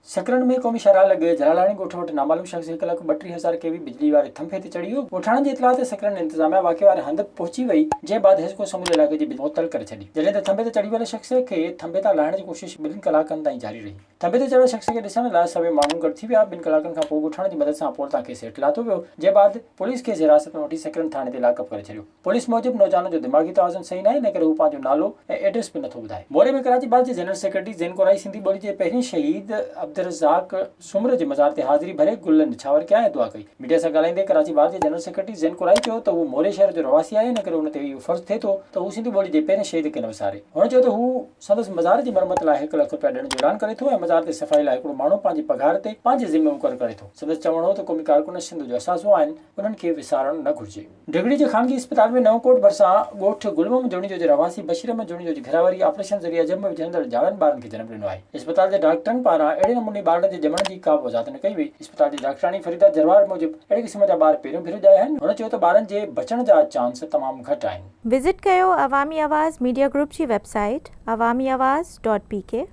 सक़रंड में क़ौमी शहरा लॻे जलालाणी ॻोठ वटि नामालूम शख़्स 1,32,000 केवी बिजली वारे थंभे ते चढ़ी वियो। ॻोठाणनि जी इतलाह ते सक़रंड इंतिज़ामिया वाक़े वारे हंधि पहुची वई, जंहिं बाद हिस्को समूरे इलाइक़े जी बिजली मुअत्तल करे छॾी। जॾहिं त थंभे ते चढ़ी वियल शख़्स खे थंभे तां लाहिण जी कोशिश 2 कलाकनि ताईं जारी रही। थंभे ते चढ़ियल शख़्स खे ॾिसण लाइ सभई माण्हू गॾु थी विया। 2 कलाकनि खां पोइ ॻोठाणनि जी मदद सां पोरतां केस हेठि लाथो वियो, जंहिं बाद पुलिस खे हिरासत में वठी सक़रंड थाणे ते लॉकअप करे छॾियो। पुलिस मूजिबि नौजवान जो दिमाग़ी तवाज़ुन सही न आहे, इन करे हू पंहिंजो नालो ऐं एड्रेस बि नथो ॿुधाए। मोरे में कराची बाग जे जनरल सेक्रेटरी ज़ैन कोराई सिंधी ॿोली जे पहिरीं शहीद अब्दुर्रज़ाक सुमर जे मज़ार ते हाज़िरी भरे गुल निछावर कया ऐं दुआ कई। मीडिया सां ॻाल्हाईंदे कराची बाग जे जनरल सेक्रेटरी ज़ैन कोराई चयो त हू मोरे शहर जो रवासी आहे, इन करे हुन ते इहो फ़र्ज़ु थिए थो त हू सिंधी ॿोली जे पहिरें शहीद खे न विसारे। हुन चयो त हू संदसि मज़ार जी मरम्मत लाइ 1 लख रुपया ॾियण जो ऐलान करे थो ऐं मज़ार ते सफ़ाई लाइ हिकिड़ो माण्हू पंहिंजी पघार ते पंहिंजे ज़िम्मे मुक़ररु करे थो। संदसि चवणो हो त क़ौमी कारकुन सिंध जो असासो आहिनि, उन्हनि खे विसारणु न घुरिजे। ढिगड़ी जे ख़ानगी इस्पताल में नवकोट भरिसां ॻोठ गुलमम जोड़ीजो जे रवासी बशीर अहमद जोड़ीजो जी घरवारी ऑपरेशन ज़रिए अजब में विझंदड़ जाड़नि ॿारनि खे जनमु ॾिनो आहे। इस्पताल जे डॉक्टरनि पारां अहिड़े नमूने ॿारनि जे ॼमण जी का बि वज़ाहत न कई वई। इस्पताल जी डॉक्टराणी फरीदा जरवार मूजिबि अहिड़े क़िस्म जा ॿार पहिरियों भेरो ॼाया आहिनि। हुन चयो त ॿारनि जे बचण जा चांस तमामु घटि आहिनि। विज़िट कयो अवामी आवाज़ मीडिया ग्रुप जी वेबसाइट awamiawaz.pk